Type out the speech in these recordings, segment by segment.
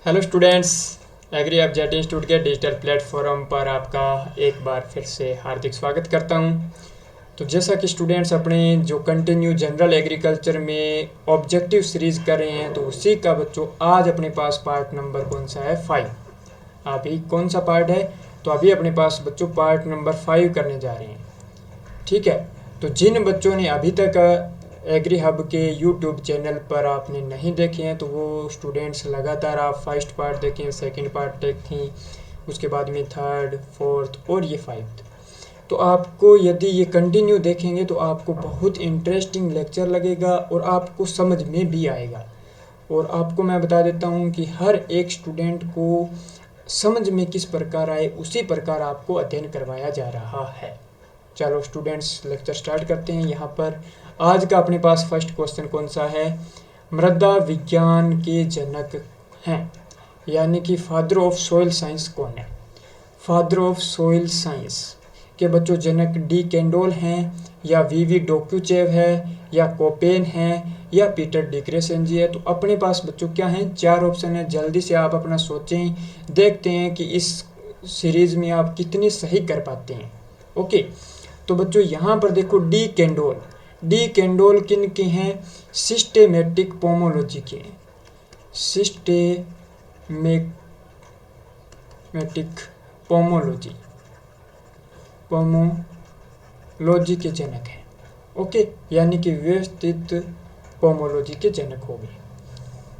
Hello students, agree एब्जेट institute के digital platform पर आपका एक बार फिर से हार्दिक स्वागत करता हूं। तो जैसा कि स्टूडेंट्स अपने जो कंटिन्यू जनरल एग्रीकल्चर में ऑब्जेक्टिव सीरीज़ कर रहे हैं, तो उसी का बच्चों आज अपने पास पार्ट नंबर कौन सा है? 5। अभी कौन सा पार्ट है? तो अभी अपने पास बच्चों पार्ट नंबर 5 करने जा रहे हैं। ठीक है, तो जिन बच्चों ने अभी तक एग्री हब के यूट्यूब चैनल पर आपने नहीं देखे हैं, तो वो स्टूडेंट्स लगातार आप फर्स्ट पार्ट देखें, सेकंड पार्ट देखें, उसके बाद में थर्ड, फोर्थ और ये 5th। तो आपको यदि ये कंटिन्यू देखेंगे तो आपको बहुत इंटरेस्टिंग लेक्चर लगेगा और आपको समझ में भी आएगा। और आपको मैं बता देता हूँ कि हर एक स्टूडेंट को समझ में किस प्रकार आए उसी प्रकार आपको अध्ययन करवाया जा रहा है। चलो स्टूडेंट्स, लेक्चर स्टार्ट करते हैं। यहाँ पर आज का अपने पास फर्स्ट क्वेश्चन कौन सा है? मृदा विज्ञान के जनक हैं, यानी कि फादर ऑफ सॉइल साइंस कौन है? फादर ऑफ सॉइल साइंस के बच्चों जनक डी कैंडोल हैं, या वीवी डोक्यूचेव है, या कोपेन है, या पीटर डिक्रेसेंजी है। तो अपने पास बच्चों क्या हैं? 4 ऑप्शन है। जल्दी से आप अपना सोचें, देखते हैं कि इस सीरीज में आप कितनी सही कर पाते हैं। ओके, तो बच्चों यहाँ पर देखो, डी कैंडोल किन के हैं? सिस्टेमेटिक पोमोलॉजी के हैं। सिस्टेमेटिक पोमोलॉजी के जनक हैं। ओके, यानी कि व्यवस्थित पोमोलॉजी के जनक हो गए।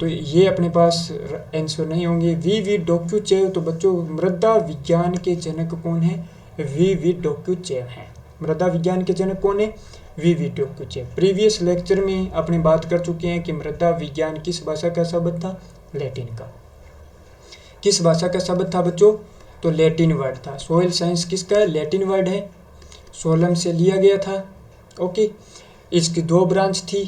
तो ये अपने पास आंसर नहीं होंगे। वी डोक्यूचेव, तो बच्चों मृदा विज्ञान के जनक कौन है? वी डोक्यूचेव हैं। मृदा विज्ञान के जनक कौन है? वी डोक्यूचेव। प्रीवियस लेक्चर में अपने बात कर चुके हैं कि मृदा विज्ञान किस भाषा का शब्द था? लैटिन का। किस भाषा का शब्द था बच्चों? तो लैटिन वर्ड था। सोइल साइंस किसका है? लैटिन वर्ड है, सोलम से लिया गया था। ओके, इसकी 2 ब्रांच थी,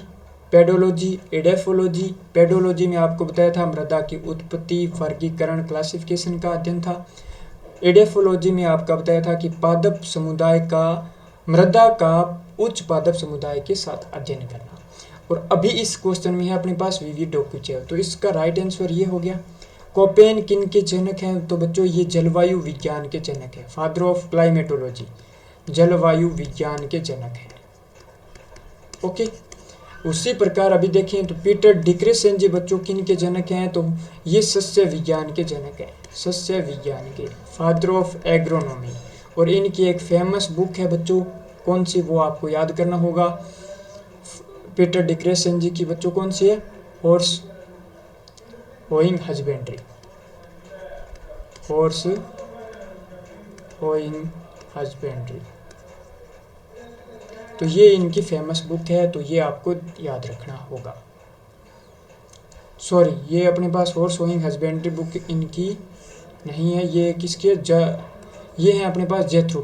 पेडोलॉजी, एडेफोलॉजी। पेडोलॉजी में आपको बताया था मृदा की उत्पत्ति, वर्गीकरण, क्लासिफिकेशन का अध्ययन था। एडेफोलॉजी में आपका बताया था कि पादप समुदाय का, मृदा का उच्च पादप समुदाय के साथ अध्ययन करना। और अभी इस क्वेश्चन में है अपने पास वीवी डोक्यूचेव। तो इसका राइट आंसर ये हो गया। कोपेन किन के जनक हैं? तो बच्चों ये जलवायु विज्ञान के जनक है। फादर ऑफ क्लाइमेटोलॉजी, जलवायु विज्ञान के जनक हैं। ओके, उसी प्रकार अभी देखें तो पीटर डिक्रेसेंजी बच्चों किन के जनक हैं? तो ये सस्य विज्ञान के जनक हैं। सस्य विज्ञान के, फादर ऑफ एग्रोनॉमी। और इनकी एक फेमस बुक है बच्चों, कौन सी? वो आपको याद करना होगा। पीटर डिक्रेसेंजी की बच्चों कौन सी है? Horse hoeing husbandry. Horse hoeing husbandry, तो ये इनकी फेमस बुक है, तो ये आपको याद रखना होगा। सॉरी, ये अपने पास हॉर्स होइंग हस्बेंड्री बुक इनकी नहीं है। ये किसकी है? ये है अपने पास जेथ्रो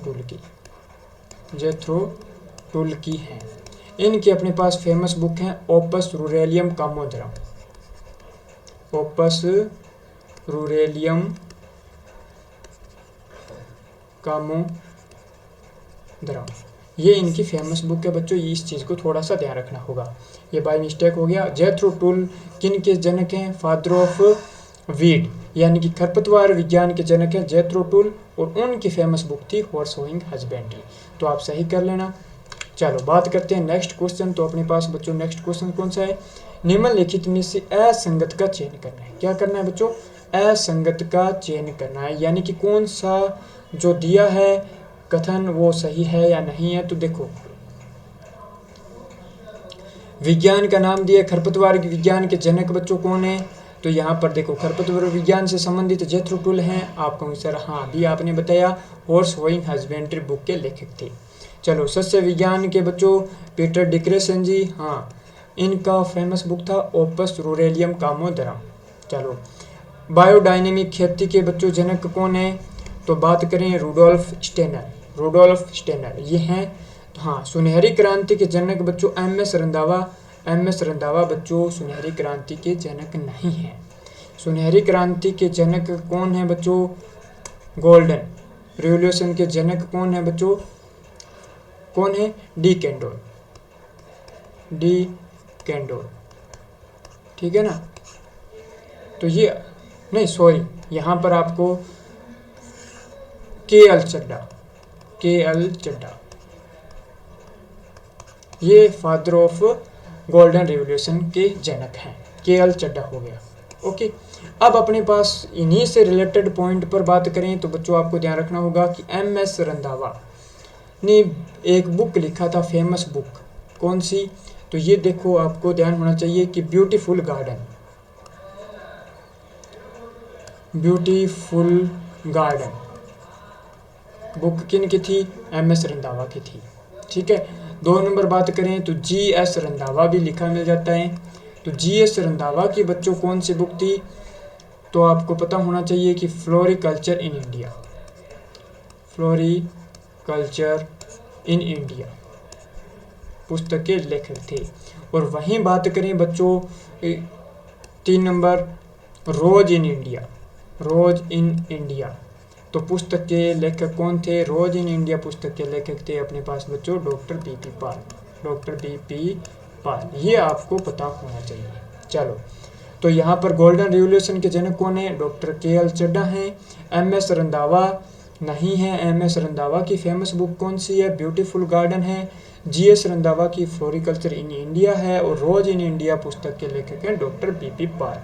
टूल की है। इनकी अपने पास फेमस बुक है ओपस रूरेलियम कामोदरम। ओपस रूरेलियम कामोदरम, ये इनकी फेमस बुक है बच्चों। इस चीज़ को थोड़ा सा ध्यान रखना होगा, ये बाय मिस्टेक हो गया। जेथ्रो टूल किन के जनक हैं? फादर ऑफ वीड, यानी कि खरपतवार विज्ञान के जनक हैं जेथ्रो टूल। और उनकी फेमस बुक थी हॉर्स होइंग हस्बेंड्री। तो आप सही कर लेना। चलो बात करते हैं नेक्स्ट क्वेश्चन। तो अपने पास बच्चों नेक्स्ट क्वेश्चन कौन सा है? निम्नलिखित में से असंगत का चयन करना है। क्या करना है बच्चों? असंगत का चयन करना है, यानी कि कौन सा जो दिया है कथन वो सही है या नहीं है। तो देखो, विज्ञान का नाम दिया खरपतवार विज्ञान के जनक बच्चों कौन है? तो यहाँ पर देखो, खरपतवार विज्ञान से संबंधित जेथ्रो टूल हैं। आपको सर हाँ भी आपने बताया, हॉर्स होइंग हस्बेंड्री बुक के लेखक थे। चलो, सस्य विज्ञान के बच्चों पीटर डिक्रेसेंजी, हाँ इनका फेमस बुक था ओपस रूरेलियम कामोदरम। चलो, बायोडायनेमिक खेती के बच्चों जनक कौन है? तो बात करें रूडोल्फ स्टेनर, ये हैं। तो हाँ, सुनहरी क्रांति के जनक बच्चों एम एस रंधावा बच्चों सुनहरी क्रांति के जनक नहीं हैं। सुनहरी क्रांति के जनक कौन है बच्चों? गोल्डन रिवॉल्यूशन के जनक कौन है बच्चों? कौन है? डी कैंडोल, ठीक है ना। तो ये नहीं सॉरी, यहाँ पर आपको KL चड्ढा, ये फादर ऑफ गोल्डन रिवॉल्यूशन के जनक हैं, KL चड्ढा हो गया। ओके, अब अपने पास इन्हीं से रिलेटेड पॉइंट पर बात करें तो बच्चों आपको ध्यान रखना होगा कि MS रंधावा ने एक बुक लिखा था, फेमस बुक, कौन सी? तो ये देखो, आपको ध्यान होना चाहिए कि ब्यूटीफुल गार्डन बुक किन की थी? MS रंधावा की थी। ठीक है, 2 नंबर बात करें तो GS रंधावा भी लिखा मिल जाता है। तो GS रंधावा की बच्चों कौन सी बुक थी? तो आपको पता होना चाहिए कि फ्लोरिकल्चर इन इंडिया पुस्तक के लेखक थे। और वहीं बात करें बच्चों 3 नंबर, रोज इन इंडिया, तो पुस्तक के लेखक कौन थे? रोज इन इंडिया पुस्तक के लेखक थे अपने पास बच्चों डॉक्टर बीपी पाल, ये आपको पता होना चाहिए। चलो, तो यहाँ पर गोल्डन रिवॉल्यूशन के जनक कौन है? डॉक्टर KL चड्ढा हैं। MS रंधावा नहीं है, MS रंधावा की फेमस बुक कौन सी है? ब्यूटीफुल गार्डन है। GS रंधावा की फ्लोरिकल्चर इन इंडिया है, और रोज इन इंडिया पुस्तक के लेखक हैं डॉक्टर BP पाल।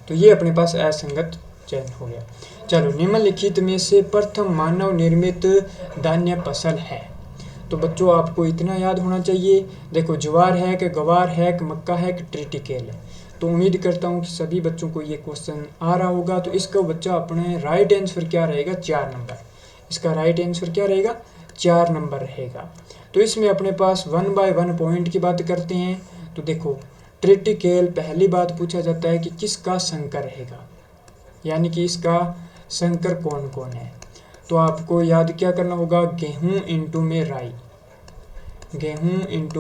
तो ये अपने पास असंगत चयन हो गया। चलो, निम्नलिखित में से प्रथम मानव निर्मित धान्य फसल है। तो बच्चों आपको इतना याद होना चाहिए, देखो ज्वार है कि गवार है कि मक्का है कि ट्रिटिकेल है। तो उम्मीद करता हूँ कि सभी बच्चों को ये क्वेश्चन आ रहा होगा। तो इसका बच्चा अपने राइट आंसर क्या रहेगा? 4 नंबर। इसका राइट आंसर क्या रहेगा? 4 नंबर रहेगा। तो इसमें अपने पास 1 बाय 1 पॉइंट की बात करते हैं। तो देखो, ट्रिटिकेल पहली बात पूछा जाता है कि किसका संकर रहेगा, यानी कि इसका संकर कौन कौन है। तो आपको याद क्या करना होगा? गेहूं इंटू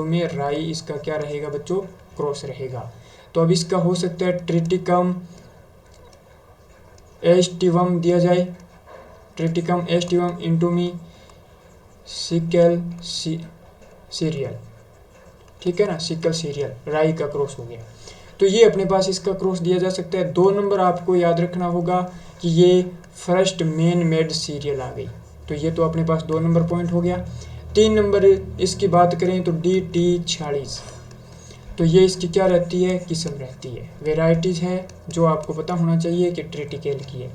में राई इसका क्या रहेगा बच्चों? क्रॉस रहेगा। तो अब इसका हो सकता है ट्रिटिकम एस्टिवम दिया जाए, ट्रिटिकम एस्टिवम इंटू में सिकल सीरियल, ठीक है ना, सिकल सीरियल, राई का क्रॉस हो गया। तो ये अपने पास इसका क्रॉस दिया जा सकता है। 2 नंबर आपको याद रखना होगा कि ये फर्स्ट मेन मेड सीरियल आ गई। तो ये तो अपने पास 2 नंबर पॉइंट हो गया। 3 नंबर इसकी बात करें तो DT 46, तो ये इसकी क्या रहती है? किस्म रहती है, वेराइटीज़ है, जो आपको पता होना चाहिए कि ट्रिटिकेल की है।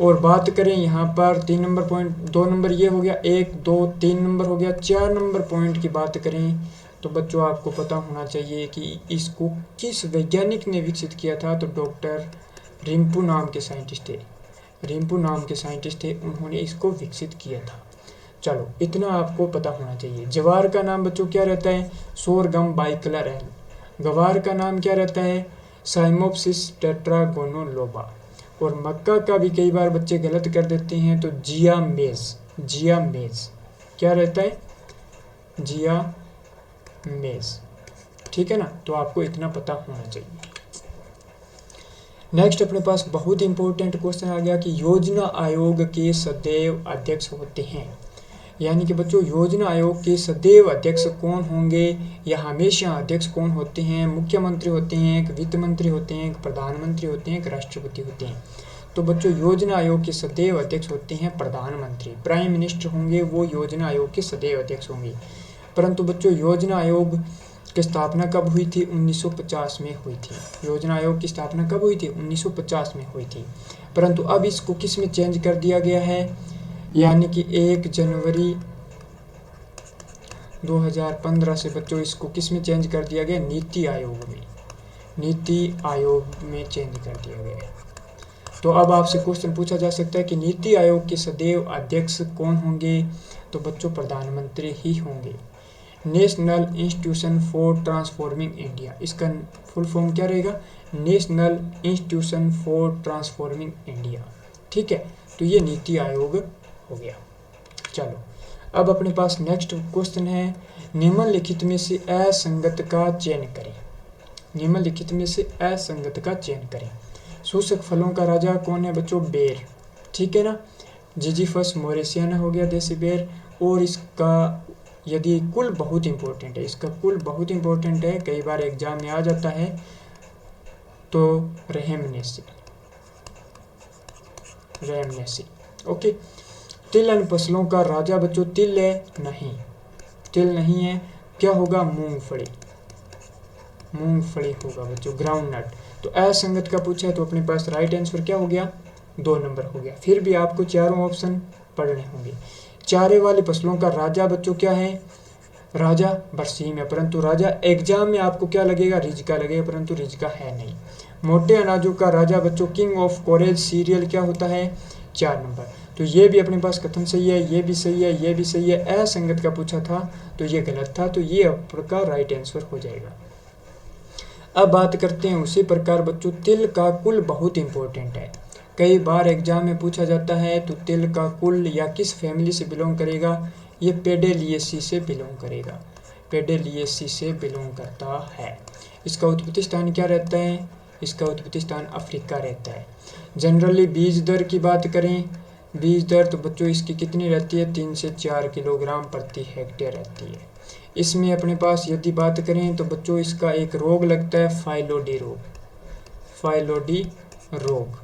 और बात करें यहाँ पर 3 नंबर पॉइंट, 2 नंबर ये हो गया, 1 2 3 नंबर हो गया। 4 नंबर पॉइंट की बात करें तो बच्चों आपको पता होना चाहिए कि इसको किस वैज्ञानिक ने विकसित किया था। तो डॉक्टर रिम्पू नाम के साइंटिस्ट थे, उन्होंने इसको विकसित किया था। चलो, इतना आपको पता होना चाहिए। ज्वार का नाम बच्चों क्या रहता है? Sorghum bicolor. गवार का नाम क्या रहता है? Cyamopsis tetragonoloba. और मक्का का भी कई बार बच्चे गलत कर देते हैं, तो जिया मेज क्या रहता है? जिया मेज, ठीक है ना। तो आपको इतना पता होना चाहिए। नेक्स्ट अपने पास बहुत इंपॉर्टेंट क्वेश्चन आ गया कि योजना आयोग के सदैव अध्यक्ष होते हैं, यानी कि बच्चों योजना आयोग के सदैव अध्यक्ष कौन होंगे या हमेशा अध्यक्ष कौन होते हैं? मुख्यमंत्री होते हैं, एक वित्त मंत्री होते हैं, एक प्रधानमंत्री होते हैं, एक राष्ट्रपति होते हैं। तो बच्चों योजना आयोग के सदैव अध्यक्ष होते हैं प्रधानमंत्री, प्राइम मिनिस्टर होंगे, वो योजना आयोग के सदैव अध्यक्ष होंगे। परंतु बच्चों योजना आयोग की स्थापना कब हुई थी? 1950 में हुई थी। योजना आयोग की स्थापना कब हुई थी? 1950 में हुई थी। परंतु अब इसको किस में चेंज कर दिया गया है? यानी कि 1 जनवरी 2015 से बच्चों इसको किस में चेंज कर दिया गया? नीति आयोग में चेंज कर दिया गया है। तो अब आपसे क्वेश्चन पूछा जा सकता है कि नीति आयोग के सदैव अध्यक्ष कौन होंगे? तो बच्चों प्रधानमंत्री ही होंगे। National institution for transforming India, इसका फुल फॉर्म क्या रहेगा? National institution for transforming India, ठीक है। तो ये नीति आयोग हो गया। चलो, अब अपने पास नेक्स्ट क्वेश्चन है, निम्नलिखित में से असंगत का चयन करें। सूचक फलों का राजा कौन है बच्चों? बेर, ठीक है ना। जिजीफस मोरेसियाना हो गया देसी बेर। और इसका यदि कुल बहुत इंपॉर्टेंट है, कई बार एग्जाम में आ जाता है, तो रेहमनेसी, रेमनेसी। ओके, तिल अन्य फसलों का राजा बच्चों तिल है नहीं, तिल नहीं है, क्या होगा मूंगफली, मूंगफली होगा बच्चों, ग्राउंडनट। तो असंगत का पूछा है तो अपने पास राइट आंसर क्या हो गया, 2 नंबर हो गया। फिर भी आपको चारों ऑप्शन पढ़ने होंगे। चारे वाली फसलों का राजा बच्चों क्या है, राजा बरसीम है, परंतु राजा एग्जाम में आपको क्या लगेगा, रिजका लगेगा, परंतु रिजका है नहीं। मोटे अनाजों का राजा बच्चों किंग ऑफ कोरेज सीरियल क्या होता है, 4 नंबर। तो ये भी अपने पास कथन सही है, ये भी सही है, ये भी सही है। असंगत का पूछा था तो ये गलत था, तो ये आपका राइट आंसर हो जाएगा। अब बात करते हैं उसी प्रकार बच्चों तिल का कुल बहुत इंपॉर्टेंट है, कई बार एग्जाम में पूछा जाता है। तो तिल का कुल या किस फैमिली से बिलोंग करेगा, ये पेडेलिएसी से बिलोंग करेगा, पेडेलिएसी से बिलोंग करता है। इसका उत्पत्ति स्थान क्या रहता है, इसका उत्पत्ति स्थान अफ्रीका रहता है। जनरली बीज दर की बात करें, बीज दर तो बच्चों इसकी कितनी रहती है, 3 से 4 किलोग्राम प्रति हेक्टेयर रहती है। इसमें अपने पास यदि बात करें तो बच्चों इसका एक रोग लगता है फाइलोडी रोग, फाइलोडी रोग।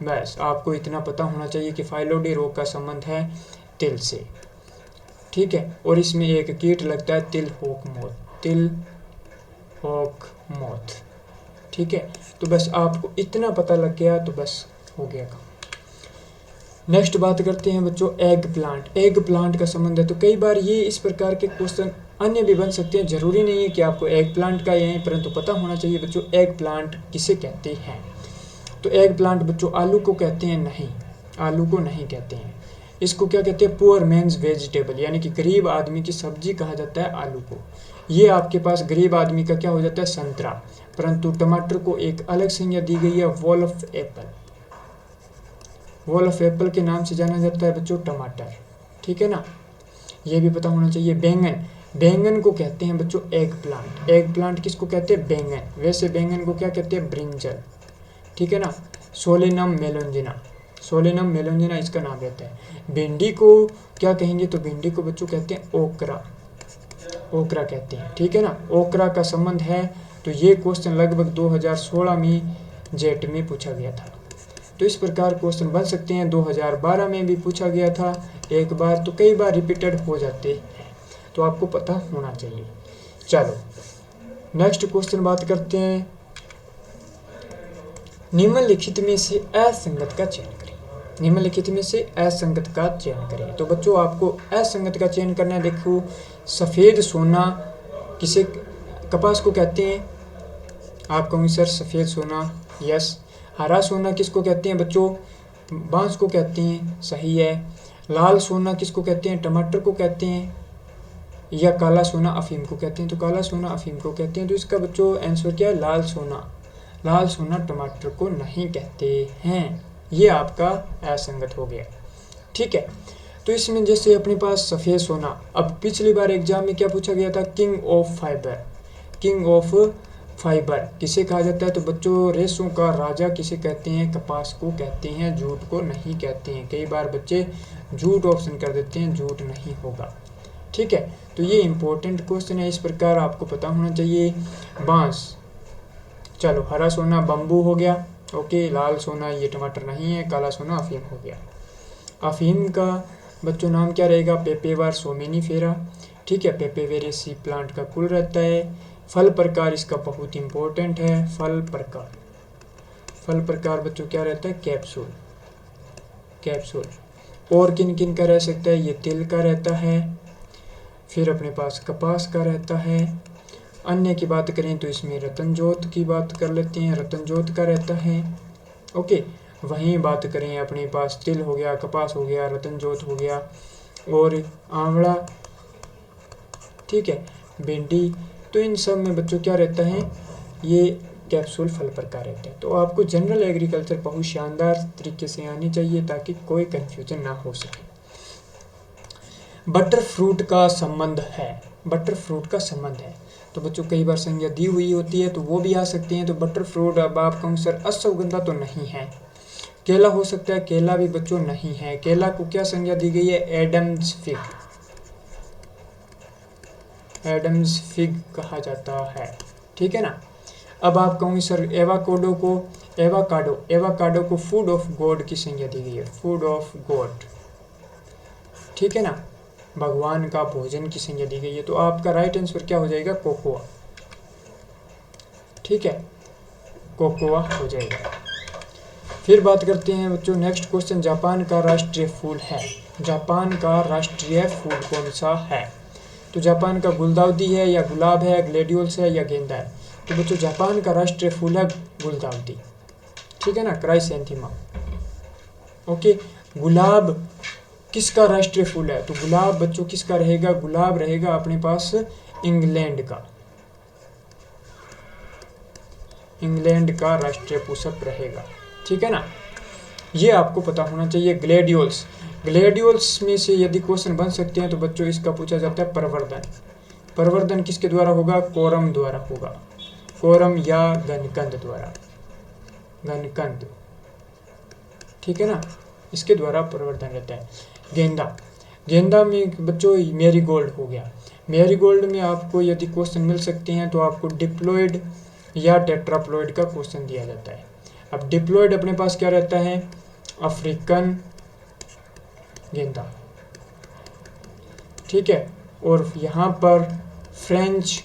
बस आपको इतना पता होना चाहिए कि फाइलोडी रोग का संबंध है तिल से, ठीक है। और इसमें एक कीट लगता है तिल होक मोथ, तिल होक मोथ, ठीक है। तो बस आपको इतना पता लग गया तो बस हो गया काम। नेक्स्ट बात करते हैं बच्चों एग प्लांट। एग प्लांट का संबंध है, तो कई बार ये इस प्रकार के क्वेश्चन अन्य भी बन सकते हैं, जरूरी नहीं है कि आपको एग प्लांट का ही है, परंतु पता होना चाहिए बच्चों एग प्लांट किसे कहते हैं। तो एग प्लांट बच्चों आलू को कहते हैं नहीं, आलू को नहीं कहते हैं। इसको क्या कहते हैं, पुअर मैन्स वेजिटेबल, यानी कि गरीब आदमी की सब्जी कहा जाता है आलू को। ये आपके पास गरीब आदमी का क्या हो जाता है, संतरा। परंतु टमाटर को एक अलग संज्ञा दी गई है, wall of Apple, wall of Apple के नाम से जाना जाता है बच्चों टमाटर, ठीक है ना। ये भी पता होना चाहिए। बैंगन, बैंगन को कहते हैं बच्चों एग प्लांट, एग प्लांट किसको कहते हैं, बैंगन। वैसे बैंगन को क्या कहते हैं, ब्रिंजल, ठीक है ना। सोलेनम मेलोंजिना, सोलेनम मेलोंजिना इसका नाम रहता है। भिंडी को क्या कहेंगे, तो भिंडी को बच्चों कहते हैं ओकरा, ओकरा कहते हैं, ठीक है ना। ओकरा का संबंध है, तो ये क्वेश्चन लगभग 2016 में जेट में पूछा गया था। तो इस प्रकार क्वेश्चन बन सकते हैं, 2012 में भी पूछा गया था एक बार, तो कई बार रिपीटेड हो जाते हैं, तो आपको पता होना चाहिए। चलो नेक्स्ट क्वेश्चन बात करते हैं, निम्नलिखित में से असंगत का चयन करें, निम्नलिखित में से असंगत का चयन करें। तो बच्चों आपको असंगत का चयन करना है। देखो सफ़ेद सोना किसे, कपास को कहते हैं, आप कहोगे सर सफ़ेद सोना, यस। हरा सोना किसको कहते हैं बच्चों, बांस को कहते हैं, सही है। लाल सोना किसको कहते हैं, टमाटर को कहते हैं। या काला सोना अफीम को कहते हैं, तो काला सोना अफीम को कहते हैं। तो इसका बच्चों आंसर क्या है, लाल सोना, लाल सोना टमाटर को नहीं कहते हैं। ये आपका असंगत हो गया, ठीक है। तो इसमें जैसे अपने पास सफ़ेद सोना, अब पिछली बार एग्जाम में क्या पूछा गया था, king of fibre, king of fibre किसे कहा जाता है, तो बच्चों रेशों का राजा किसे कहते हैं, कपास को कहते हैं, जूट को नहीं कहते हैं। कई बार बच्चे जूट ऑप्शन कर देते हैं, जूट नहीं होगा, ठीक है। तो ये इंपॉर्टेंट क्वेश्चन है, इस प्रकार आपको पता होना चाहिए। बांस, चलो हरा सोना बम्बू हो गया, ओके। लाल सोना ये टमाटर नहीं है, काला सोना अफीम हो गया। अफीम का बच्चों नाम क्या रहेगा, पेपेवर सोमेनिफेरा, ठीक है। पेपेवेरेसी प्लांट का कुल रहता है। फल प्रकार इसका बहुत इंपॉर्टेंट है, फल प्रकार, फल प्रकार बच्चों क्या रहता है, कैप्सूल, कैप्सूल। और किन किन का रह सकता है, ये तिल का रहता है, फिर अपने पास कपास का रहता है। अन्य की बात करें तो इसमें रतनजोत की बात कर लेते हैं, रतनजोत का रहता है, ओके। वहीं बात करें अपने पास तिल हो गया, कपास हो गया, रतनजोत हो गया, और आंवला, ठीक है, भिंडी। तो इन सब में बच्चों क्या रहता है, ये कैप्सूल फल प्रकार रहता है। तो आपको जनरल एग्रीकल्चर बहुत शानदार तरीके से आनी चाहिए ताकि कोई कंफ्यूजन ना हो सके। बटर फ्रूट का संबंध है, बटर फ्रूट का संबंध है। तो बच्चों कई बार संज्ञा दी हुई होती है तो वो भी आ सकती हैं। तो बटर फ्रूट, अब आप कहूँ सर अश्वगंधा तो नहीं है, केला हो सकता है, केला भी बच्चों नहीं है। केला को क्या संज्ञा दी गई है, एडम्स फिग, एडम्स फिग कहा जाता है, ठीक है ना। अब आप कहूँगी सर एवाकाडो को एवाकाडो, एवाकाडो को फूड ऑफ गॉड की संज्ञा दी गई है, फूड ऑफ गॉड, ठीक है ना, भगवान का भोजन की संज्ञा दी गई है। तो आपका राइट आंसर क्या हो जाएगा, कोकोआ, ठीक है, कोकोआ हो जाएगा। फिर बात करते हैं बच्चों नेक्स्ट क्वेश्चन, जापान का राष्ट्रीय फूल है, जापान का राष्ट्रीय फूल कौन सा है? तो जापान का गुलदाउदी है या गुलाब है, ग्लेडियोल्स है या गेंदा है? तो बच्चों जापान का राष्ट्रीय फूल है गुलदाउदी, ठीक है ना, क्राइसैंथेमम। ओके, गुलाब किसका राष्ट्रीय फूल है? तो गुलाब बच्चों किसका रहेगा, गुलाब रहेगा अपने पास इंग्लैंड का, इंग्लैंड का राष्ट्रीय पुष्प रहेगा, ठीक है ना, ये आपको पता होना चाहिए। ग्लेडियोल्स, ग्लेडियोल्स में से यदि क्वेश्चन बन सकते हैं तो बच्चों इसका पूछा जाता है प्रवर्धन, प्रवर्धन किसके द्वारा होगा, कोरम द्वारा होगा, कोरम या घनकंद द्वारा, घनकंद, ठीक है ना, इसके द्वारा प्रवर्धन रहता है। गेंदा, गेंदा में बच्चों मैरीगोल्ड हो गया, मैरीगोल्ड में आपको यदि क्वेश्चन मिल सकते हैं तो आपको डिप्लॉयड या टेट्राप्लॉयड का क्वेश्चन दिया जाता है। अब डिप्लॉयड अपने पास क्या रहता है, अफ्रीकन गेंदा, ठीक है, और यहाँ पर फ्रेंच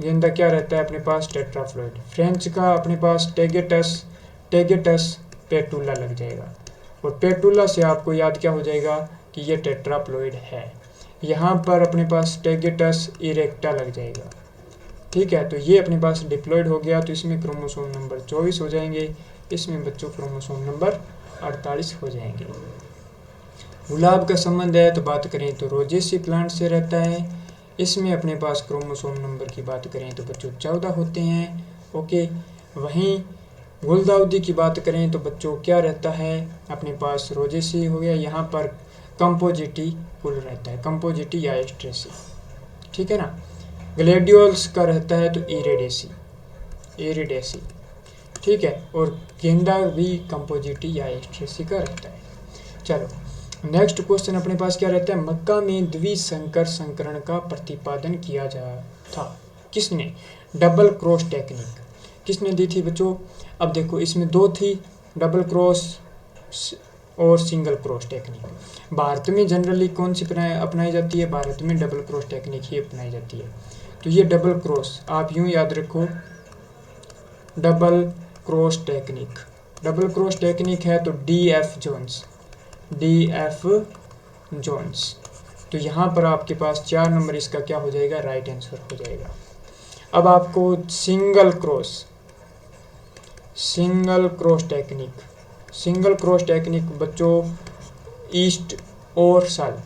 गेंदा क्या रहता है अपने पास, टेट्राफ्लॉयड, फ्रेंच का अपने पास टेगेटस, टेगेटस पेटुला लग जाएगा, और पेटुला से आपको याद क्या हो जाएगा कि ये टेट्राप्लॉयड है। यहाँ पर अपने पास टेगेटस इरेक्टा लग जाएगा, ठीक है, तो ये अपने पास डिप्लॉयड हो गया, तो इसमें क्रोमोसोम नंबर 24 हो जाएंगे, इसमें बच्चों क्रोमोसोम नंबर 48 हो जाएंगे। गुलाब का संबंध है तो बात करें तो रोजेसी प्लांट से रहता है, इसमें अपने पास क्रोमोसोम नंबर की बात करें तो बच्चों 14 होते हैं। ओके, वहीं गुलदाउदी की बात करें तो बच्चों क्या रहता है अपने पास, रोजेसी हो गया, यहाँ पर कंपोजिटी कुल रहता है, कंपोजिटी या एस्ट्रेसी, ठीक है ना। ग्लेडियोल्स का रहता है तो इरिडेसी, इरिडेसी, ठीक है, और गेंदा भी कंपोजिटी या एस्ट्रेसी का रहता है। चलो नेक्स्ट क्वेश्चन अपने पास क्या रहता है, मक्का में द्विसंकर संकरण का प्रतिपादन किया जा था, किसने? डबल क्रॉस टेक्निक किसने दी थी बच्चों? अब देखो इसमें दो थी, डबल क्रॉस और सिंगल क्रॉस टेक्निक। भारत में जनरली कौन सी अपनाई जाती है? भारत में डबल क्रॉस टेक्निक ही अपनाई जाती है। तो ये डबल क्रॉस आप यूं याद रखो, double cross technique, double cross technique है तो D.F. Jones, D.F. जोन्स। तो यहाँ पर आपके पास 4 नंबर इसका क्या हो जाएगा, राइट आंसर हो जाएगा। अब आपको single cross, single cross technique, single cross technique बच्चों ईस्ट और सल,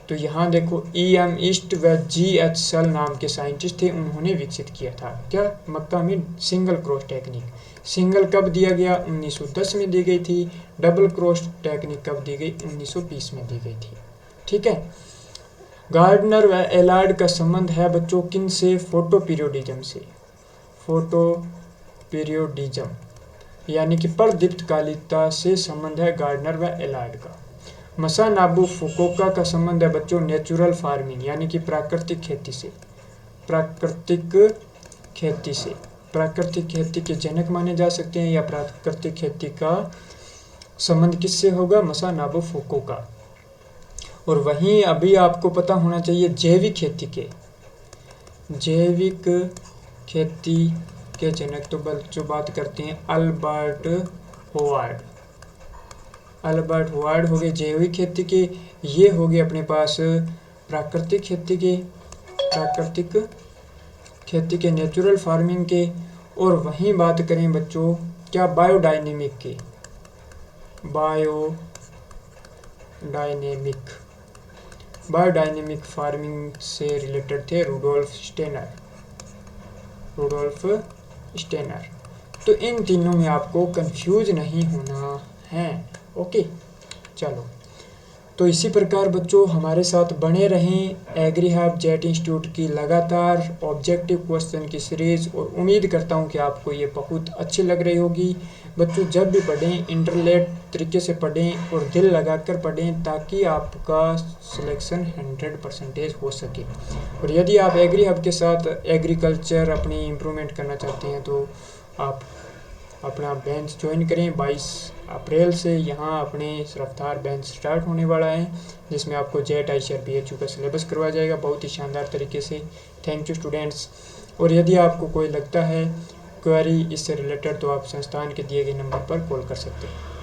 तो यहाँ देखो E.M. ईस्ट व G.H. सल नाम के साइंटिस्ट थे, उन्होंने विकसित किया था क्या, मक्का में सिंगल क्रॉस टेक्निक। सिंगल कब दिया गया? 1910 में दी गई थी। डबल क्रॉस टेक्निक कब दी गई? 1920 में दी गई थी, ठीक है। गार्डनर व एलार्ड का संबंध है बच्चों किन से? फोटो पीरियोडिज्म से, फोटो पीरियोडिज्म यानी कि परदीप्तकालिकता से संबंध है गार्डनर व एलार्ड का। मसानाबू फुकुओका का संबंध है बच्चों नेचुरल फार्मिंग यानी कि प्राकृतिक खेती से, प्राकृतिक खेती से, प्राकृतिक खेती के जनक माने जा सकते हैं, या प्राकृतिक खेती का संबंध किससे होगा? मसानाबू फुकुओका। और वहीं अभी आपको पता होना चाहिए जैविक खेती के, जैविक खेती के जनक तो बच्चों बात करते हैं अल्बर्ट होवार्ड, अल्बर्ट होवार्ड हो गए जैविक खेती के। ये हो गए अपने पास प्राकृतिक खेती के, प्राकृतिक खेती के, नेचुरल फार्मिंग के। और वहीं बात करें बच्चों क्या? बायोडायनेमिक के, बायोडायनेमिक, बायोडायनेमिक फार्मिंग से रिलेटेड थे रुडोल्फ स्टेनर, रुडोल्फ स्टेनर। तो इन तीनों में आपको कंफ्यूज नहीं होना है। ओके, चलो तो इसी प्रकार बच्चों हमारे साथ बने रहें एग्री हब जेट इंस्टीट्यूट की लगातार ऑब्जेक्टिव क्वेश्चन की सीरीज़, और उम्मीद करता हूं कि आपको ये बहुत अच्छी लग रही होगी। बच्चों जब भी पढ़ें इंटरलेट तरीके से पढ़ें और दिल लगाकर पढ़ें ताकि आपका सिलेक्शन 100% हो सके। और यदि आप एग्री हब के साथ एग्रीकल्चर अपनी इम्प्रूवमेंट करना चाहते हैं तो आप अपना बेंच ज्वाइन करें। 22 अप्रैल से यहाँ अपने रफ्तार बेंच स्टार्ट होने वाला है, जिसमें आपको जेट ICAR BHU का सिलेबस करवाया जाएगा बहुत ही शानदार तरीके से। Thank you students. और यदि आपको कोई लगता है क्वेरी इससे रिलेटेड, तो आप संस्थान के दिए गए नंबर पर कॉल कर सकते हैं।